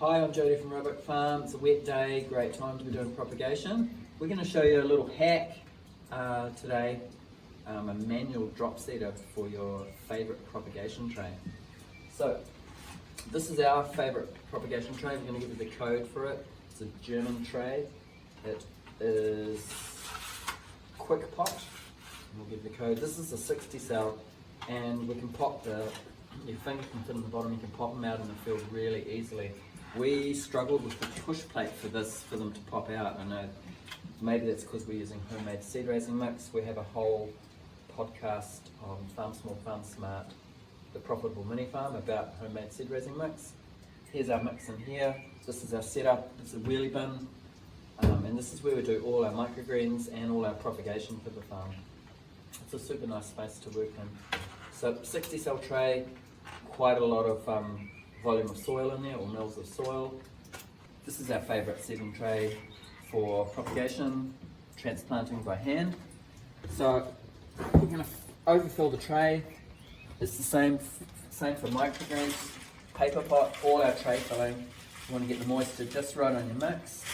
Hi, I'm Jodi from Roebuck Farm. It's a wet day, great time to be doing propagation. We're going to show you a little hack today, a manual drop seeder for your favourite propagation tray. So this is our favourite propagation tray. We're going to give you the code for it. It's a German tray. It is quick pot. We'll give you the code. This is a 60 cell, and we can pop your finger can fit in the bottom, you can pop them out in the field really easily. We struggled with the push plate for them to pop out. I know maybe that's because we're using homemade seed raising mix. We have a whole podcast on Farm Small, Farm Smart, the Profitable Mini Farm, about homemade seed raising mix. Here's our mix in here. This is our setup. It's a wheelie bin, and this is where we do all our microgreens and all our propagation for the farm. It's a super nice space to work in. So 60 cell tray, quite a lot of volume of soil in there, or mils of soil. This is our favourite seedling tray for propagation, transplanting by hand. So we're going to overfill the tray. It's the same for microgreens, paper pot, all our tray filling. You want to get the moisture just right on your mix.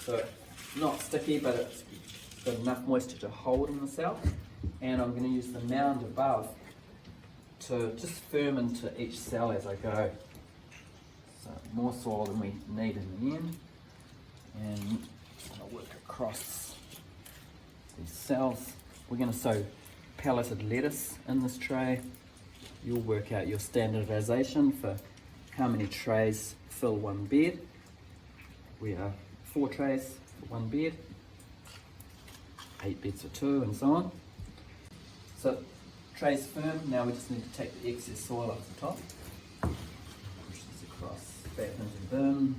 So not sticky, but it's got enough moisture to hold in the cell. And I'm going to use the mound above to just firm into each cell as I go. So more soil than we need in the end. And I'll work across these cells. We're going to sow pelleted lettuce in this tray. You'll work out your standardization for how many trays fill one bed. We are 4 trays for one bed, 8 beds for 2, and so on. So tray's firm. Now we just need to take the excess soil off the top. Push this across, back into the bin.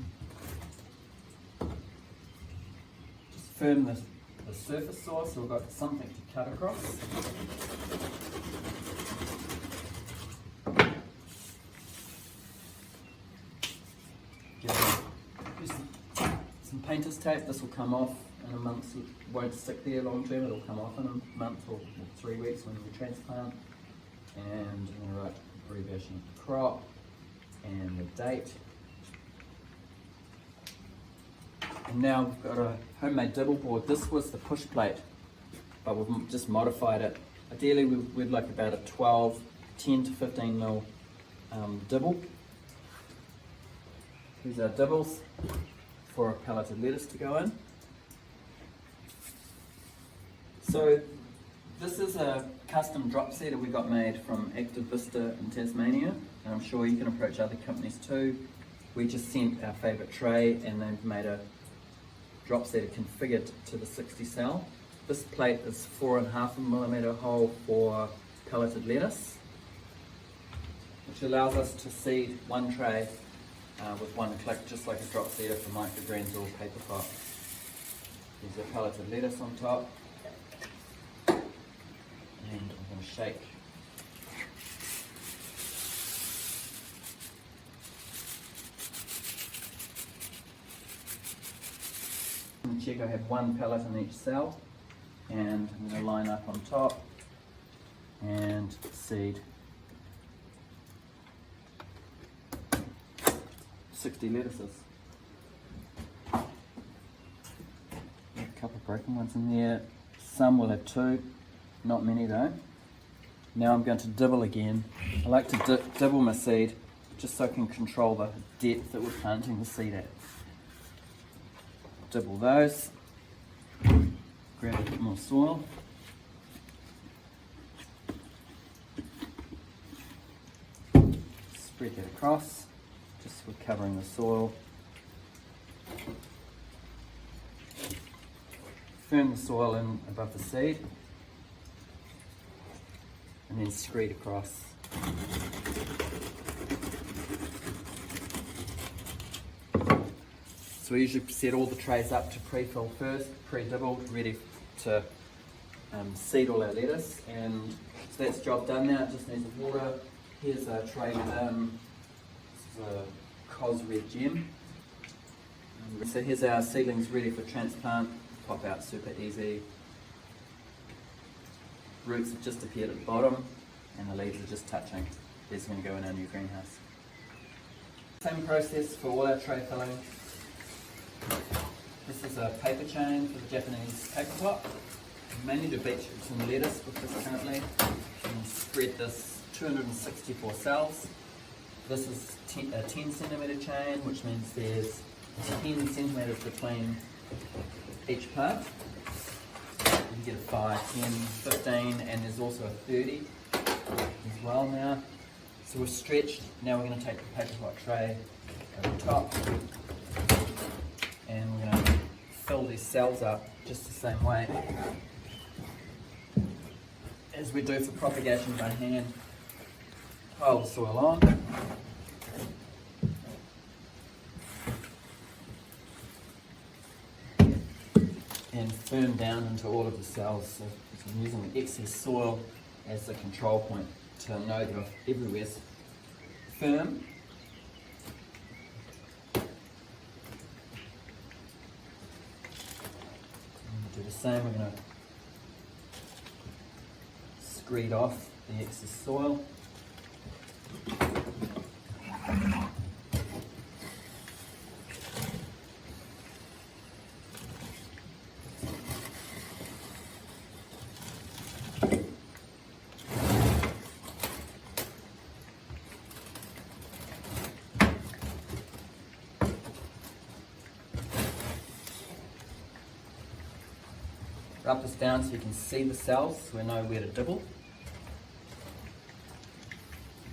Just firm the surface soil so we've got something to cut across. Use some painter's tape. This will come off in a month. It won't stick there long term. It'll come off in a month or 3 weeks when we transplant. And I'm going to write abbreviation of the crop and the date. And now we've got a homemade dibble board. This was the push plate, but we've just modified it. Ideally we'd like about a 10 to 15 mil dibble. Here's our dibbles for a pelleted lettuce to go in. So this is a custom drop seeder we got made from Active Vista in Tasmania, and I'm sure you can approach other companies too. We just sent our favourite tray and they've made a drop seeder configured to the 60 cell. This plate is 4.5mm hole for pelleted lettuce, which allows us to seed one tray with one click, just like a drop seeder for microgreens or paper pot. There's a pelleted lettuce on top. And I'm going to shake. And check, I have one pellet in each cell, and I'm going to line up on top and seed 60 lettuces. A couple of broken ones in there. Some will have 2. Not many though. Now I'm going to dibble again. I like to dibble my seed just so I can control the depth that we're planting the seed at. Dibble those. Grab a bit more soil. Spread that across. Just so we're covering the soil. Firm the soil in above the seed. And then screed across. So we usually set all the trays up to pre-fill first, pre-dibbled, ready to seed all our lettuce. And so that's job done now. It just needs water. Here's a tray this is a Cos Red Gem. So here's our seedlings ready for transplant. Pop out super easy. Roots have just appeared at the bottom. and the leaves are just touching. These are going to go in our new greenhouse. Same process for all our tray filling. This is a paper chain for the Japanese paper pot. Mainly do beetroot and lettuce with this currently. And spread this 264 cells. This is a 10 centimetre chain, which means there's 10 centimetres between each plant. You get a 5, 10, 15, and there's also a 30 as well now. So we're stretched. Now we're going to take the paper pot tray over the top, and we're going to fill these cells up just the same way as we do for propagation by hand. Pile the soil on. And firm down into all of the cells. So I'm using the excess soil as the control point to know that everywhere's firm. And do the same, we're going to screed off the excess soil. Rub this down so you can see the cells, so we know where to dibble.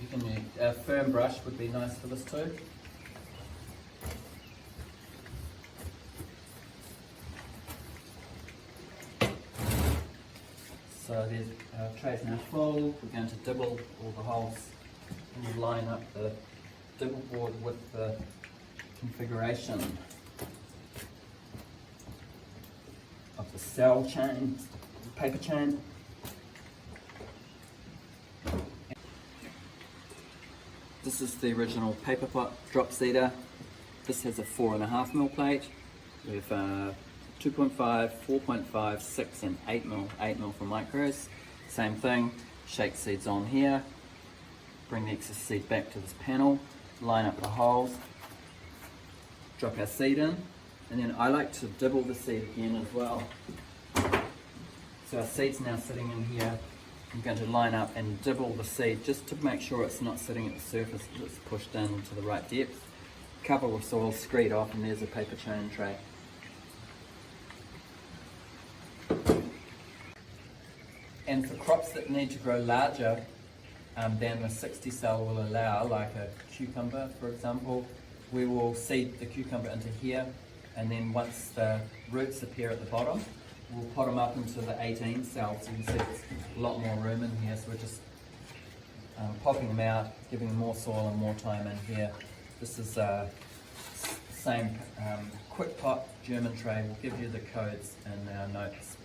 You can use a firm brush would be nice for this too. So there's our tray's now full. We're going to dibble all the holes and line up the dibble board with the configuration of the cell chain, paper chain. This is the original paper pot drop seeder. This has a 4.5mm plate with 2.5, 4.5, 6 and 8mm, 8mm for micros. Same thing, shake seeds on here, bring the excess seed back to this panel, line up the holes, drop our seed in, and then I like to dibble the seed again as well. So our seed's now sitting in here. I'm going to line up and dibble the seed just to make sure it's not sitting at the surface, that it's pushed in to the right depth. Cover with soil, screed off, and there's a paper chain tray. And for crops that need to grow larger than the 60 cell will allow, like a cucumber for example, we will seed the cucumber into here, and then once the roots appear at the bottom, we'll pot them up into the 18 cell, so you can see there's a lot more room in here, so we're just popping them out, giving them more soil and more time in here. This is the same quick pot German tray. We'll give you the codes in our notes.